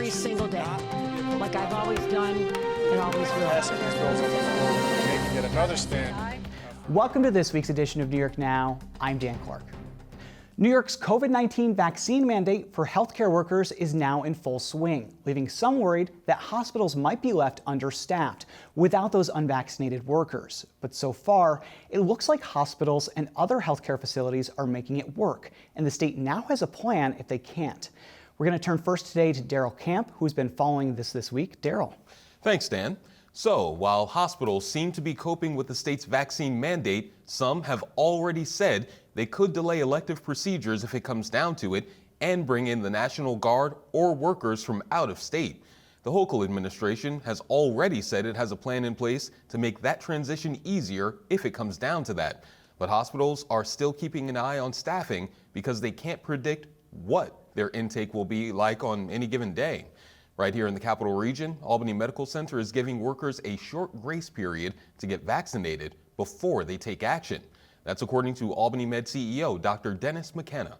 every single day, like I've always done and always will. Passing these bills over the making yet another stand. Welcome to this week's edition of New York Now. I'm Dan Clark. New York's COVID-19 vaccine mandate for healthcare workers is now in full swing, leaving some worried that hospitals might be left understaffed without those unvaccinated workers. But so far, it looks like hospitals and other healthcare facilities are making it work, and the state now has a plan if they can't. We're going to turn first today to Daryl Camp, who's been following this week. Daryl. Thanks, Dan. So, while hospitals seem to be coping with the state's vaccine mandate, some have already said they could delay elective procedures if it comes down to it and bring in the National Guard or workers from out of state. The Hochul administration has already said it has a plan in place to make that transition easier if it comes down to that. But hospitals are still keeping an eye on staffing because they can't predict what their intake will be like on any given day. Right here in the Capital Region, Albany Medical Center is giving workers a short grace period to get vaccinated before they take action. That's according to Albany Med CEO Dr. Dennis McKenna.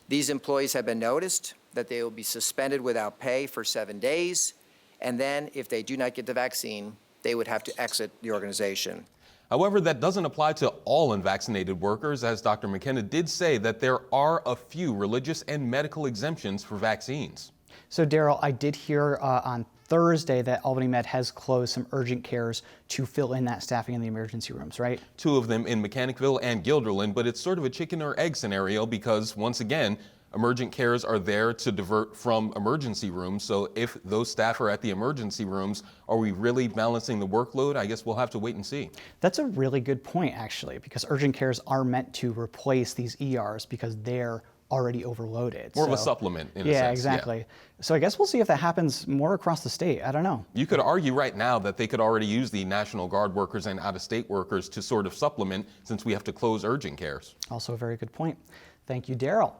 These employees have been noticed that they will be suspended without pay for 7 days, and then if they do not get the vaccine, they would have to exit the organization. However, that doesn't apply to all unvaccinated workers, as Dr. McKenna did say that there are a few religious and medical exemptions for vaccines. So, Daryl, I did hear on Thursday that Albany Med has closed some urgent cares to fill in that staffing in the emergency rooms, right? 2 of them in Mechanicville and Guilderland, but it's sort of a chicken or egg scenario because, once again, emergent cares are there to divert from emergency rooms. So if those staff are at the emergency rooms, are we really balancing the workload? I guess we'll have to wait and see. That's a really good point, actually, because urgent cares are meant to replace these ERs because they're already overloaded. More of a supplement, in a sense. Yeah, exactly. So I guess we'll see if that happens more across the state. I don't know. You could argue right now that they could already use the National Guard workers and out-of-state workers to sort of supplement since we have to close urgent cares. Also a very good point. Thank you, Daryl.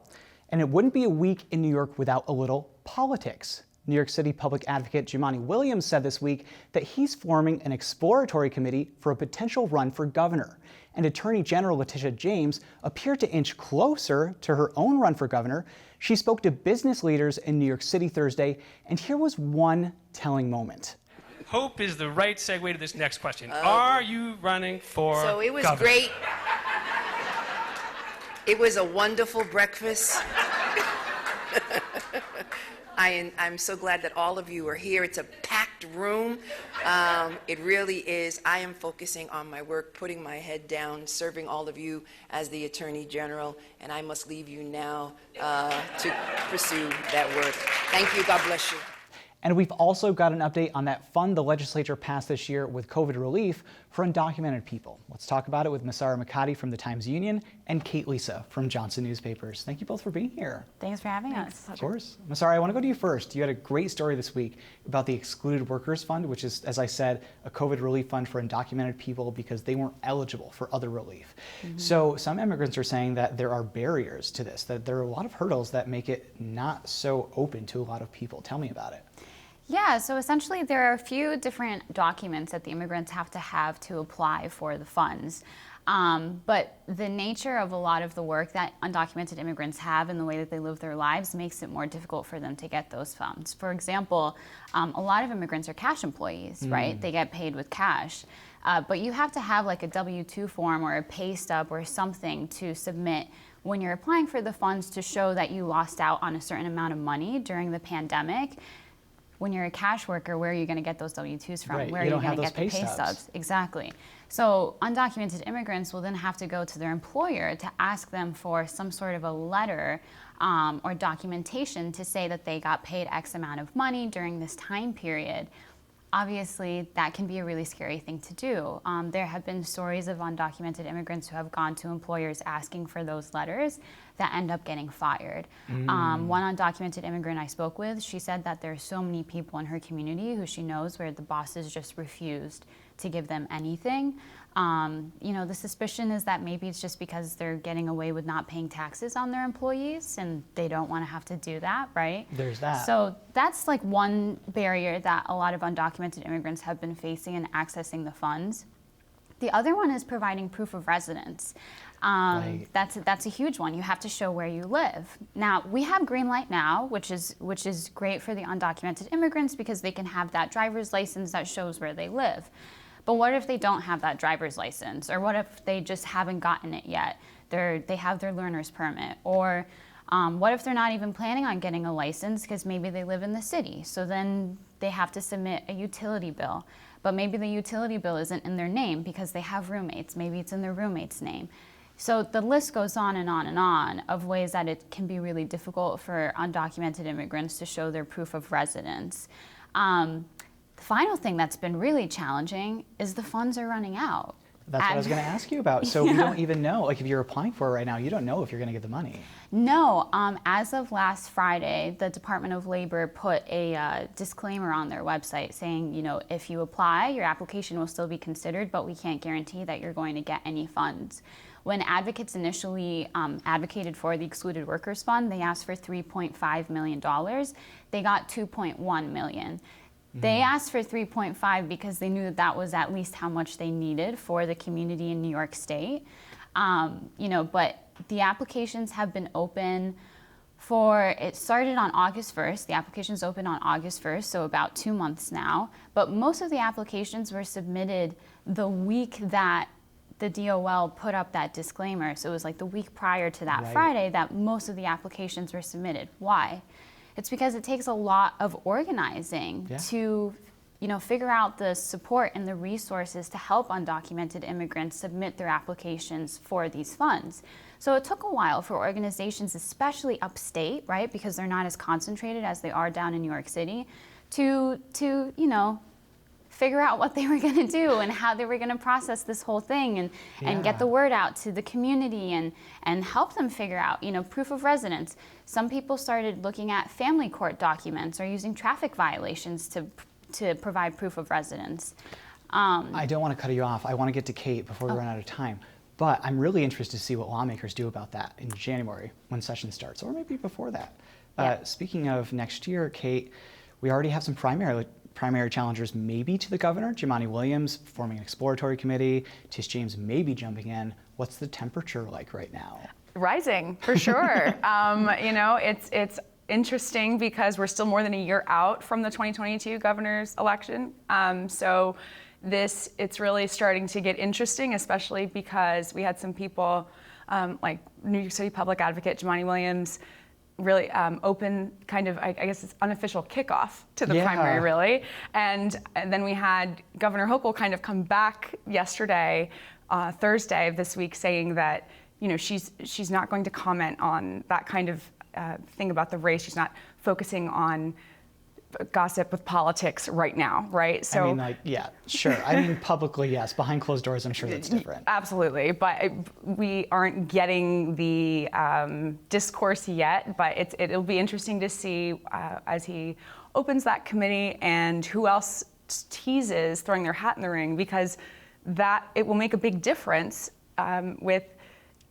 And it wouldn't be a week in New York without a little politics. New York City Public Advocate Jumaane Williams said this week that he's forming an exploratory committee for a potential run for governor. And Attorney General Letitia James appeared to inch closer to her own run for governor. She spoke to business leaders in New York City Thursday, and here was one telling moment. Hope is the right segue to this next question. Are you running for So it was governor? great. It was a wonderful breakfast. I'm so glad that all of you are here. It's a packed room. It really is. I am focusing on my work, putting my head down, serving all of you as the Attorney General, and I must leave you now to pursue that work. Thank you. God bless you. And we've also got an update on that fund the legislature passed this year with COVID relief for undocumented people. Let's talk about it with Masara Makati from the Times-Union and Kate Lisa from Johnson Newspapers. Thank you both for being here. Thanks for having us. Of course. Masara, I want to go to you first. You had a great story this week about the Excluded Workers Fund, which is, as I said, a COVID relief fund for undocumented people because they weren't eligible for other relief. So some immigrants are saying that there are barriers to this, that there are a lot of hurdles that make it not so open to a lot of people. Tell me about it. Yeah, so essentially there are a few different documents that the immigrants have to apply for the funds. But the nature of a lot of the work that undocumented immigrants have and the way that they live their lives makes it more difficult for them to get those funds. For example, a lot of immigrants are cash employees, right? They get paid with cash. But you have to have like a W-2 form or a pay stub or something to submit when you're applying for the funds to show that you lost out on a certain amount of money during the pandemic. When you're a cash worker, where are you going to get those W-2s from? Right. Where are you going to get the pay stubs? Exactly. So undocumented immigrants will then have to go to their employer to ask them for some sort of a letter or documentation to say that they got paid X amount of money during this time period. Obviously, that can be a really scary thing to do. There have been stories of undocumented immigrants who have gone to employers asking for those letters that end up getting fired. One undocumented immigrant I spoke with, she said that there are so many people in her community who she knows where the bosses just refused to give them anything. You know, the suspicion is that maybe it's just because they're getting away with not paying taxes on their employees and they don't want to have to do that, right? There's that. So that's like one barrier that a lot of undocumented immigrants have been facing in accessing the funds. The other one is providing proof of residence. Right. That's a huge one. You have to show where you live. Now, we have Green Light Now, which is great for the undocumented immigrants because they can have that driver's license that shows where they live. But what if they don't have that driver's license? Or what if they just haven't gotten it yet? They have their learner's permit. Or what if they're not even planning on getting a license because maybe they live in the city? So then they have to submit a utility bill. But maybe the utility bill isn't in their name because they have roommates. Maybe it's in their roommate's name. So the list goes on and on and on of ways that it can be really difficult for undocumented immigrants to show their proof of residence. The final thing that's been really challenging is the funds are running out. That's what I was going to ask you about. So we don't even know, like if you're applying for it right now, you don't know if you're going to get the money. No, as of last Friday, the Department of Labor put a disclaimer on their website saying, you know, if you apply, your application will still be considered, but we can't guarantee that you're going to get any funds. When advocates initially advocated for the Excluded Workers Fund, they asked for $3.5 million. They got $2.1 million. They asked for 3.5 because they knew that that was at least how much they needed for the community in New York State. You know, but the applications have been open it started on August 1st. The applications opened on August 1st, so about 2 months now. But most of the applications were submitted the week that the DOL put up that disclaimer. So it was like the week prior to that Friday that most of the applications were submitted. Why? It's because it takes a lot of organizing to, you know, figure out the support and the resources to help undocumented immigrants submit their applications for these funds. So it took a while for organizations, especially upstate, right, because they're not as concentrated as they are down in New York City, to you know, figure out what they were going to do and how they were going to process this whole thing and get the word out to the community and help them figure out, you know, proof of residence. Some people started looking at family court documents or using traffic violations to provide proof of residence. I don't want to cut you off. I want to get to Kate before we run out of time. But I'm really interested to see what lawmakers do about that in January when session starts, or maybe before that. Speaking of next year, Kate, we already have some primary challengers maybe to the governor, Jumaane Williams forming an exploratory committee, Tish James maybe jumping in. What's the temperature like right now? Rising, for sure. You know, it's interesting because we're still more than a year out from the 2022 governor's election. So it's really starting to get interesting, especially because we had some people like New York City Public Advocate Jumaane Williams really open kind of, I guess it's unofficial kickoff to the primary, really. And then we had Governor Hochul kind of come back yesterday, Thursday of this week, saying that, you know, she's not going to comment on that kind of thing about the race. She's not focusing on gossip with politics right now, right? So I mean, like, yeah, sure. I mean, publicly, yes. Behind closed doors, I'm sure that's different. Absolutely, but we aren't getting the discourse yet. But it'll be interesting to see as he opens that committee and who else teases throwing their hat in the ring, because that it will make a big difference with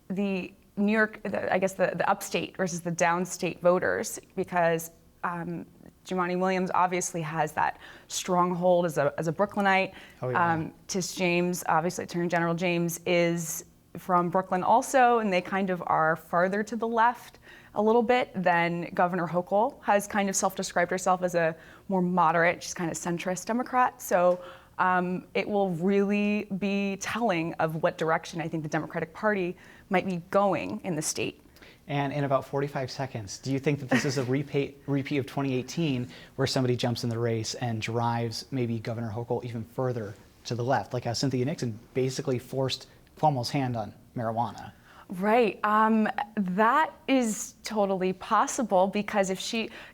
the New York, I guess the upstate versus the downstate voters, because Jumaane Williams obviously has that stronghold as a Brooklynite. Tish James, obviously Attorney General James, is from Brooklyn also, and they kind of are farther to the left a little bit than Governor Hochul has kind of self-described herself as a more moderate, she's kind of centrist Democrat. So it will really be telling of what direction I think the Democratic Party might be going in the state. And in about 45 seconds, do you think that this is a repeat of 2018 where somebody jumps in the race and drives maybe Governor Hochul even further to the left, like how Cynthia Nixon basically forced Cuomo's hand on marijuana? Right. That is totally possible because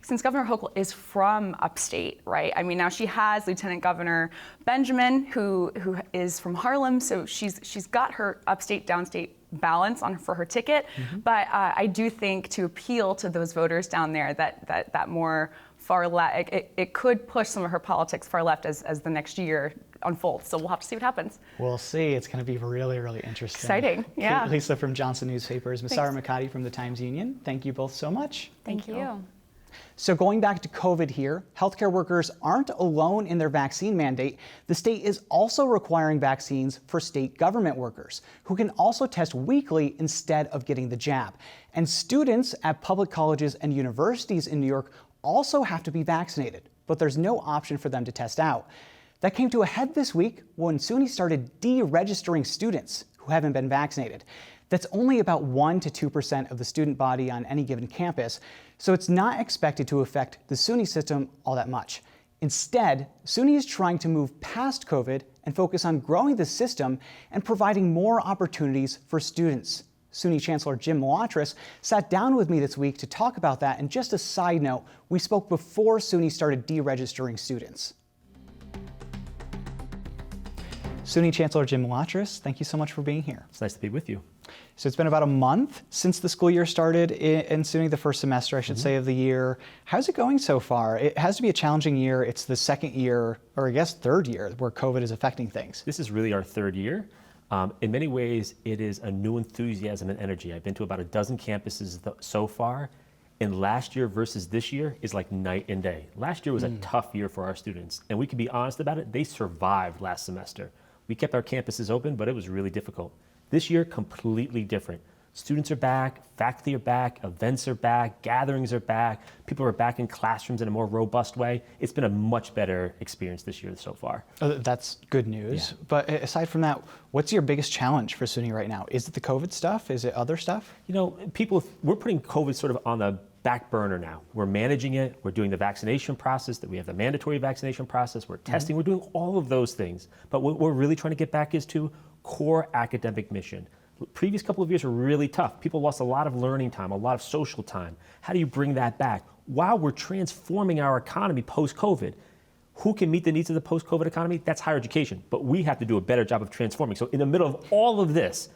since Governor Hochul is from upstate, right? I mean, now she has Lieutenant Governor Benjamin, who is from Harlem, so she's got her upstate, downstate balance for her ticket. But I do think to appeal to those voters down there that more far left, it could push some of her politics far left as the next year unfolds. So we'll have to see what happens. We'll see. It's going to be really, really interesting. Exciting, yeah. Kate Lisa from Johnson Newspapers, Masara Makati from the Times-Union. Thank you both so much. Thank you. So going back to COVID here, healthcare workers aren't alone in their vaccine mandate. The state is also requiring vaccines for state government workers, who can also test weekly instead of getting the jab. And students at public colleges and universities in New York also have to be vaccinated, but there's no option for them to test out. That came to a head this week when SUNY started deregistering students who haven't been vaccinated. That's only about 1% to 2% of the student body on any given campus, so it's not expected to affect the SUNY system all that much. Instead, SUNY is trying to move past COVID and focus on growing the system and providing more opportunities for students. SUNY Chancellor Jim Moatris sat down with me this week to talk about that, and just a side note, we spoke before SUNY started deregistering students. SUNY Chancellor Jim Moatris, thank you so much for being here. It's nice to be with you. So it's been about a month since the school year started in SUNY, the first semester, I should say, of the year. How's it going so far? It has to be a challenging year. It's the second year, or I guess third year, where COVID is affecting things. This is really our third year. In many ways, it is a new enthusiasm and energy. I've been to about a dozen campuses so far, and last year versus this year is like night and day. Last year was a tough year for our students, and we can be honest about it, they survived last semester. We kept our campuses open, but it was really difficult. This year, completely different. Students are back, faculty are back, events are back, gatherings are back, people are back in classrooms in a more robust way. It's been a much better experience this year so far. Oh, that's good news. Yeah. But aside from that, what's your biggest challenge for SUNY right now? Is it the COVID stuff? Is it other stuff? You know, we're putting COVID sort of on the back burner now. We're managing it. We're doing the vaccination process, that we have the mandatory vaccination process. We're testing. We're doing all of those things. But what we're really trying to get back is to core academic mission. Previous couple of years were really tough. People lost a lot of learning time, a lot of social time. How do you bring that back while we're transforming our economy post-COVID? Who can meet the needs of the post-COVID economy? That's higher education. But we have to do a better job of transforming. So in the middle of all of this,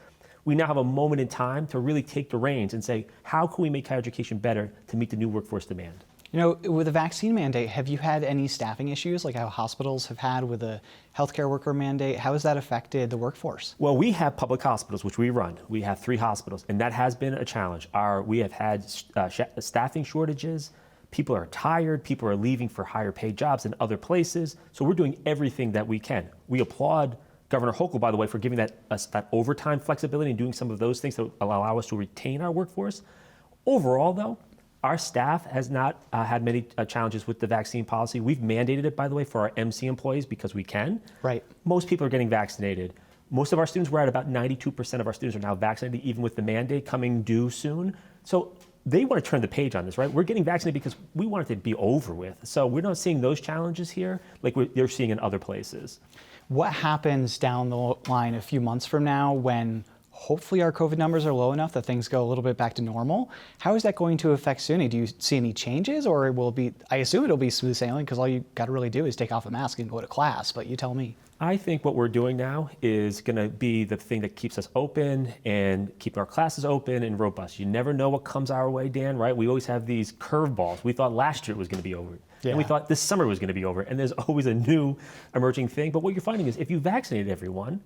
we now have a moment in time to really take the reins and say, how can we make higher education better to meet the new workforce demand? You know, with the vaccine mandate, have you had any staffing issues like how hospitals have had with the healthcare worker mandate? How has that affected the workforce? Well, we have public hospitals, which we run. We have 3 hospitals, and that has been a challenge. We have had staffing shortages. People are tired. People are leaving for higher paid jobs in other places. So we're doing everything that we can. We applaud Governor Hochul, by the way, for giving that overtime flexibility and doing some of those things that allow us to retain our workforce. Overall, though, our staff has not had many challenges with the vaccine policy. We've mandated it, by the way, for our MC employees because we can. Right. Most people are getting vaccinated. Most of our students, we're at about 92% of our students are now vaccinated, even with the mandate coming due soon. So they want to turn the page on this, right? We're getting vaccinated because we want it to be over with. So we're not seeing those challenges here like they're seeing in other places. What happens down the line a few months from now when hopefully our COVID numbers are low enough that things go a little bit back to normal? How is that going to affect SUNY? Do you see any changes, or will it be, I assume it'll be smooth sailing because all you got to really do is take off a mask and go to class, but you tell me. I think what we're doing now is going to be the thing that keeps us open and keep our classes open and robust. You never know what comes our way, Dan, right? We always have these curveballs. We thought last year it was going to be over. Yeah. And we thought this summer was going to be over. And there's always a new emerging thing. But what you're finding is if you vaccinate everyone,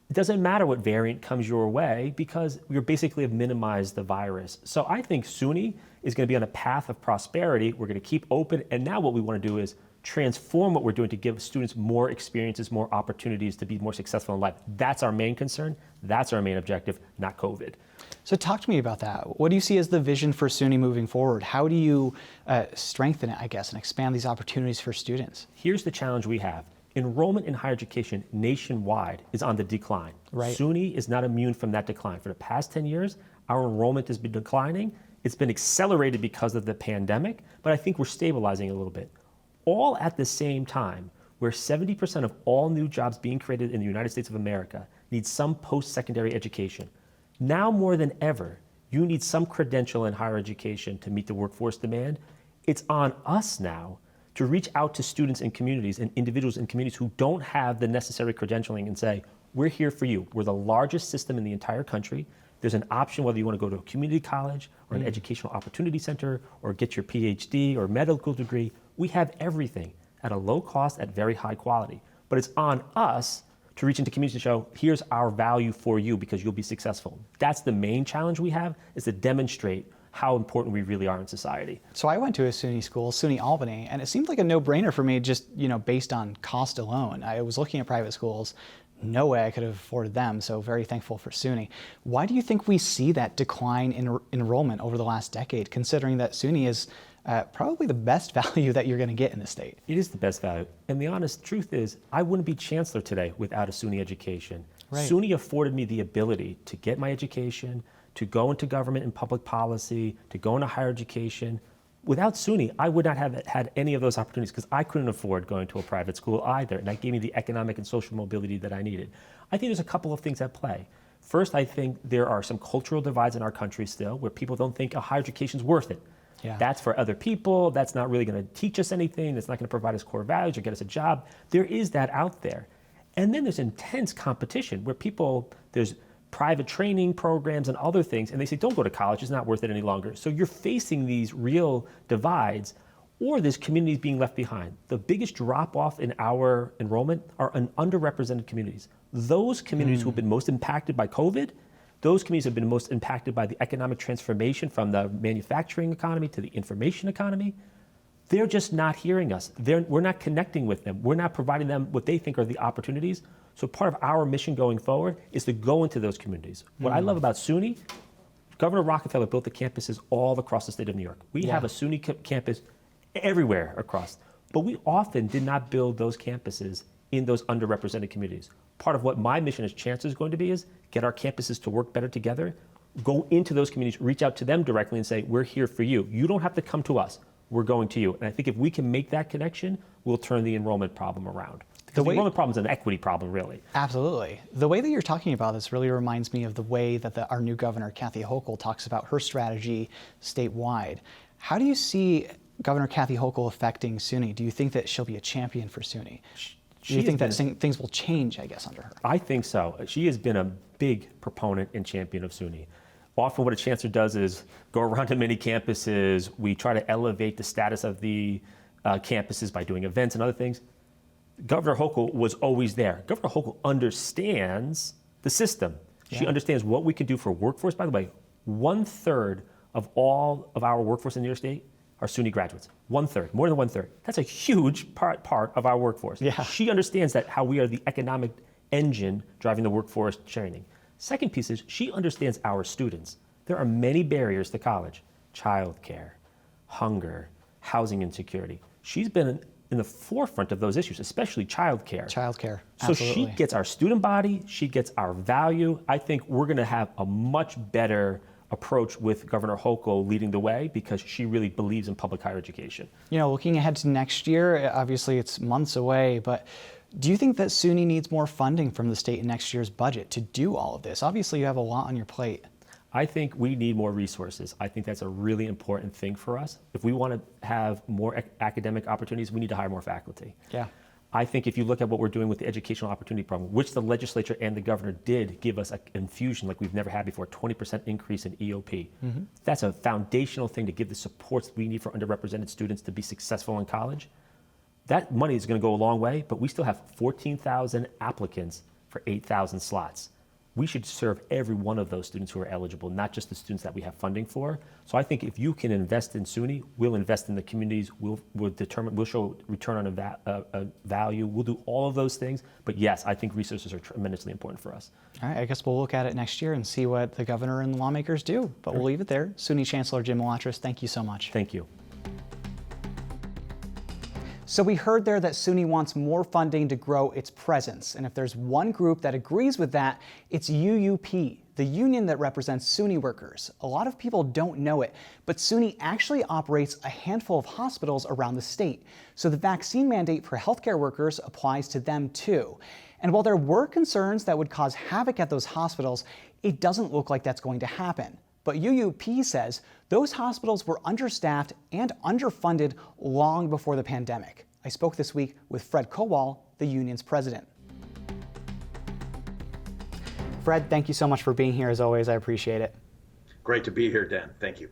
it doesn't matter what variant comes your way because you're basically have minimized the virus. So I think SUNY is going to be on a path of prosperity. We're going to keep open. And now what we want to do is transform what we're doing to give students more experiences, more opportunities to be more successful in life. That's our main concern. That's our main objective, not COVID. So talk to me about that. What do you see as the vision for SUNY moving forward? How do you strengthen it, I guess, and expand these opportunities for students? Here's the challenge we have. Enrollment in higher education nationwide is on the decline. Right. SUNY is not immune from that decline. For the past 10 years, our enrollment has been declining. It's been accelerated because of the pandemic, but I think we're stabilizing a little bit. All at the same time, where 70% of all new jobs being created in the United States of America need some post-secondary education. Now more than ever, you need some credential in higher education to meet the workforce demand. It's on us now to reach out to students and communities and individuals in communities who don't have the necessary credentialing and say, we're here for you. We're the largest system in the entire country. There's an option whether you want to go to a community college or an educational opportunity center or get your PhD or medical degree. We have everything at a low cost at very high quality. But it's on us to reach into communities and show, here's our value for you because you'll be successful. That's the main challenge we have, is to demonstrate how important we really are in society. So I went to a SUNY school, SUNY Albany, and it seemed like a no-brainer for me just, based on cost alone. I was looking at private schools. No way I could have afforded them, so very thankful for SUNY. Why do you think we see that decline in enrollment over the last decade, considering that SUNY is probably the best value that you're going to get in the state? It is the best value. And the honest truth is, I wouldn't be chancellor today without a SUNY education. Right. SUNY afforded me the ability to get my education, to go into government and public policy, to go into higher education. Without SUNY, I would not have had any of those opportunities because I couldn't afford going to a private school either. And that gave me the economic and social mobility that I needed. I think there's a couple of things at play. First, I think there are some cultural divides in our country still where people don't think a higher education is worth it. Yeah. That's for other people. That's not really going to teach us anything. That's not going to provide us core values or get us a job. There is that out there. And then there's intense competition where there's private training programs and other things, and they say, don't go to college, it's not worth it any longer. So you're facing these real divides, or there's communities being left behind. The biggest drop off in our enrollment are in underrepresented communities. Those communities who have been most impacted by COVID, those communities have been most impacted by the economic transformation from the manufacturing economy to the information economy. They're just not hearing us. We're not connecting with them. We're not providing them what they think are the opportunities. So part of our mission going forward is to go into those communities. What I love about SUNY, Governor Rockefeller built the campuses all across the state of New York. We have a SUNY campus everywhere across, but we often did not build those campuses in those underrepresented communities. Part of what my mission as chancellor is going to be is get our campuses to work better together, go into those communities, reach out to them directly and say, we're here for you. You don't have to come to us. We're going to you. And I think if we can make that connection, we'll turn the enrollment problem around. Because the enrollment problem is an equity problem, really. Absolutely. The way that you're talking about this really reminds me of the way that our new governor, Kathy Hochul, talks about her strategy statewide. How do you see Governor Kathy Hochul affecting SUNY? Do you think that she'll be a champion for SUNY? Do you think that things will change, I guess, under her? I think so. She has been a big proponent and champion of SUNY. Often what a chancellor does is go around to many campuses. We try to elevate the status of the campuses by doing events and other things. Governor Hochul was always there. Governor Hochul understands the system. Yeah. She understands what we can do for workforce. By the way, 1/3 of all of our workforce in New York State are SUNY graduates. 1/3, more than 1/3. That's a huge part of our workforce. Yeah. She understands that how we are the economic engine driving the workforce training. Second piece is she understands our students. There are many barriers to college: childcare, hunger, housing insecurity. She's been in the forefront of those issues, especially childcare. Childcare, so absolutely. she gets our student body, she gets our value. I think we're going to have a much better approach with Governor Hochul leading the way because she really believes in public higher education. Looking ahead to next year, obviously it's months away, but do you think that SUNY needs more funding from the state in next year's budget to do all of this? Obviously you have a lot on your plate. I think we need more resources. I think that's a really important thing for us. If we want to have more academic opportunities, we need to hire more faculty. Yeah. I think if you look at what we're doing with the Educational Opportunity Program, which the legislature and the governor did give us an infusion like we've never had before, 20% increase in EOP. Mm-hmm. That's a foundational thing to give the supports we need for underrepresented students to be successful in college. That money is going to go a long way, but we still have 14,000 applicants for 8,000 slots. We should serve every one of those students who are eligible, not just the students that we have funding for. So I think if you can invest in SUNY, we'll invest in the communities, we'll show return on value, we'll do all of those things. But yes, I think resources are tremendously important for us. All right, I guess we'll look at it next year and see what the governor and the lawmakers do. But we'll leave it there. SUNY Chancellor Jim Malatras, thank you so much. Thank you. So we heard there that SUNY wants more funding to grow its presence. And if there's one group that agrees with that, it's UUP, the union that represents SUNY workers. A lot of people don't know it, but SUNY actually operates a handful of hospitals around the state. So the vaccine mandate for healthcare workers applies to them too. And while there were concerns that would cause havoc at those hospitals, it doesn't look like that's going to happen. But UUP says those hospitals were understaffed and underfunded long before the pandemic. I spoke this week with Fred Kowal, the union's president. Fred, thank you so much for being here as always. I appreciate it. Great to be here, Dan. Thank you.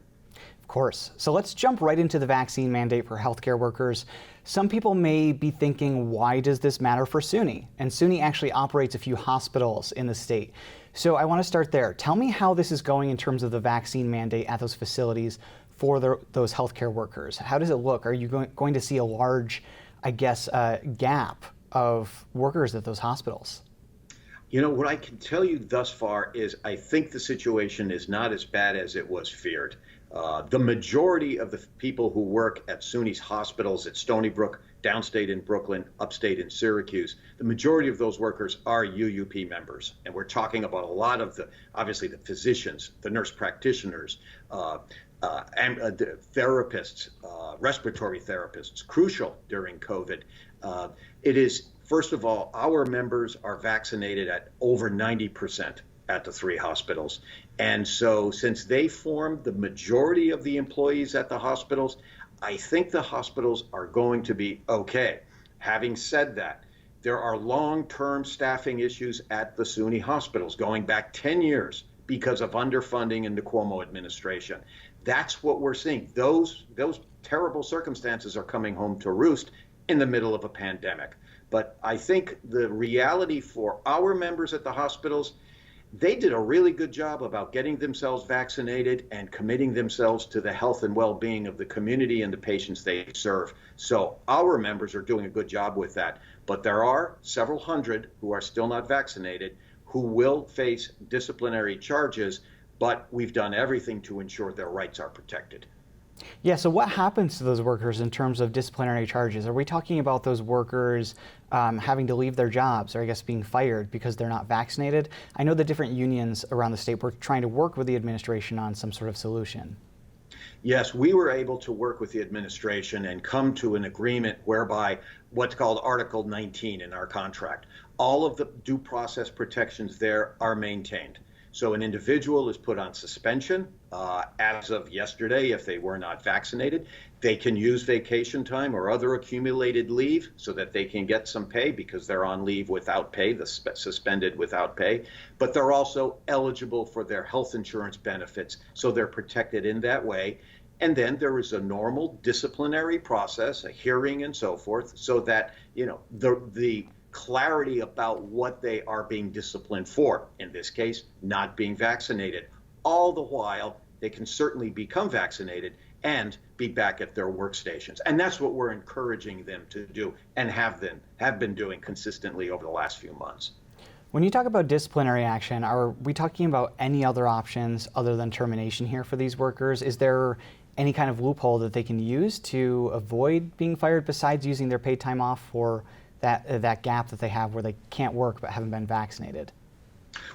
Of course. So let's jump right into the vaccine mandate for healthcare workers. Some people may be thinking, why does this matter for SUNY? And SUNY actually operates a few hospitals in the state. So I want to start there. Tell me how this is going in terms of the vaccine mandate at those facilities for those healthcare workers. How does it look? Are you going to see a large, I guess, gap of workers at those hospitals? You know, what I can tell you thus far is I think the situation is not as bad as it was feared. The majority of the people who work at SUNY's hospitals at Stony Brook, downstate in Brooklyn, upstate in Syracuse, the majority of those workers are UUP members. And we're talking about a lot of obviously the physicians, the nurse practitioners, the therapists, respiratory therapists, crucial during COVID. It is, first of all, our members are vaccinated at over 90% at the 3 hospitals. And so since they form the majority of the employees at the hospitals, I think the hospitals are going to be okay. Having said that, there are long-term staffing issues at the SUNY hospitals going back 10 years because of underfunding in the Cuomo administration. That's what we're seeing. Those terrible circumstances are coming home to roost in the middle of a pandemic. But I think the reality for our members at the hospitals, they did a really good job about getting themselves vaccinated and committing themselves to the health and well-being of the community and the patients they serve. So our members are doing a good job with that. But there are several hundred who are still not vaccinated who will face disciplinary charges, but we've done everything to ensure their rights are protected. Yeah, so what happens to those workers in terms of disciplinary charges? Are we talking about those workers having to leave their jobs or I guess being fired because they're not vaccinated? I know the different unions around the state were trying to work with the administration on some sort of solution. Yes, we were able to work with the administration and come to an agreement whereby what's called Article 19 in our contract, all of the due process protections there are maintained. So an individual is put on suspension as of yesterday if they were not vaccinated. They can use vacation time or other accumulated leave so that they can get some pay because they're on leave without pay, suspended without pay. But they're also eligible for their health insurance benefits, so they're protected in that way. And then there is a normal disciplinary process, a hearing and so forth, so that, you know, the clarity about what they are being disciplined for, in this case, not being vaccinated. All the while, they can certainly become vaccinated and be back at their workstations. And that's what we're encouraging them to do and have been doing consistently over the last few months. When you talk about disciplinary action, are we talking about any other options other than termination here for these workers? Is there any kind of loophole that they can use to avoid being fired besides using their paid time off for that gap that they have where they can't work but haven't been vaccinated?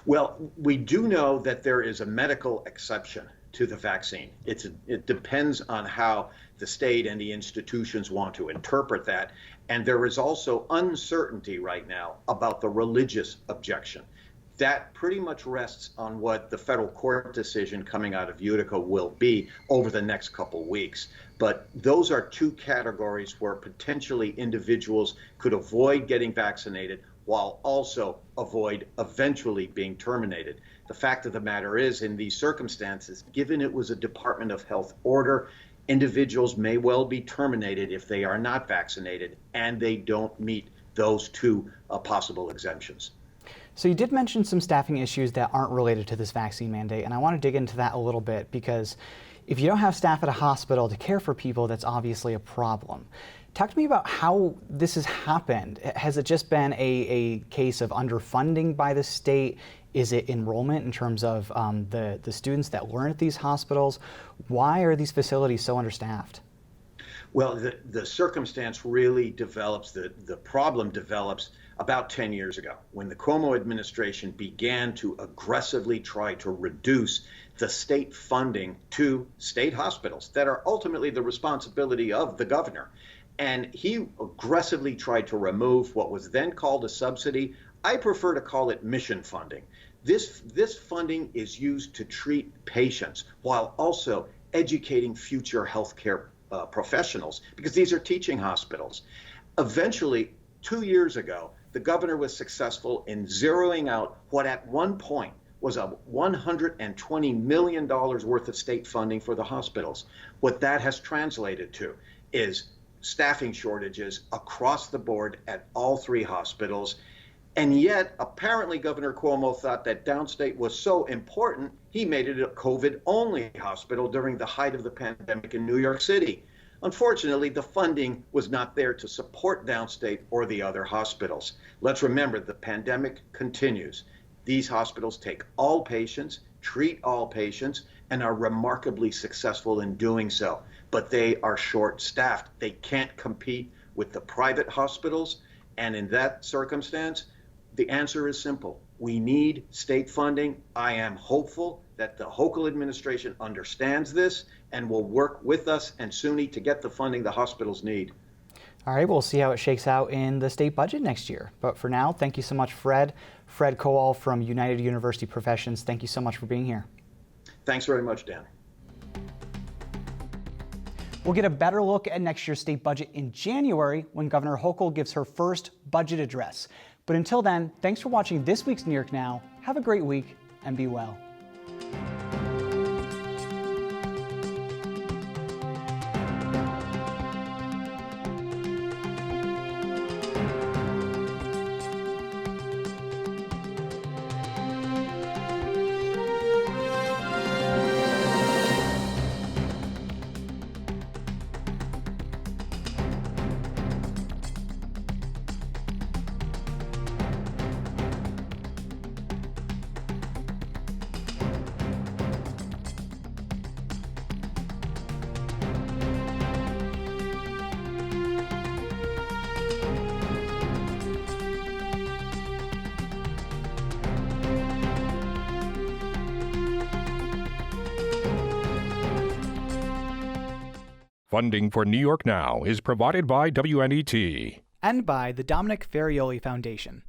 Well, we do know that there is a medical exception to the vaccine. It depends on how the state and the institutions want to interpret that. And there is also uncertainty right now about the religious objection. That pretty much rests on what the federal court decision coming out of Utica will be over the next couple weeks. But those are two categories where potentially individuals could avoid getting vaccinated while also avoid eventually being terminated. The fact of the matter is, in these circumstances, given it was a Department of Health order, individuals may well be terminated if they are not vaccinated and they don't meet those two possible exemptions. So you did mention some staffing issues that aren't related to this vaccine mandate, and I want to dig into that a little bit because if you don't have staff at a hospital to care for people, that's obviously a problem. Talk to me about how this has happened. Has it just been a case of underfunding by the state? Is it enrollment in terms of the students that learn at these hospitals? Why are these facilities so understaffed? Well, the circumstance really develops, the problem develops about 10 years ago when the Cuomo administration began to aggressively try to reduce the state funding to state hospitals that are ultimately the responsibility of the governor. And he aggressively tried to remove what was then called a subsidy. I prefer to call it mission funding. This funding is used to treat patients while also educating future healthcare professionals, because these are teaching hospitals. Eventually, 2 years ago, the governor was successful in zeroing out what at one point was a $120 million worth of state funding for the hospitals. What that has translated to is staffing shortages across the board at all 3 hospitals. And yet, apparently, Governor Cuomo thought that downstate was so important, he made it a COVID-only hospital during the height of the pandemic in New York City. Unfortunately, the funding was not there to support downstate or the other hospitals. Let's remember, the pandemic continues. These hospitals take all patients, treat all patients, and are remarkably successful in doing so. But they are short-staffed. They can't compete with the private hospitals. And in that circumstance, the answer is simple. We need state funding. I am hopeful that the Hochul administration understands this and will work with us and SUNY to get the funding the hospitals need. All right, we'll see how it shakes out in the state budget next year. But for now, thank you so much, Fred. Fred Kowal from United University Professions. Thank you so much for being here. Thanks very much, Dan. We'll get a better look at next year's state budget in January when Governor Hochul gives her first budget address. But until then, thanks for watching this week's New York Now. Have a great week and be well. Funding for New York Now is provided by WNET And by the Dominic Ferrioli Foundation.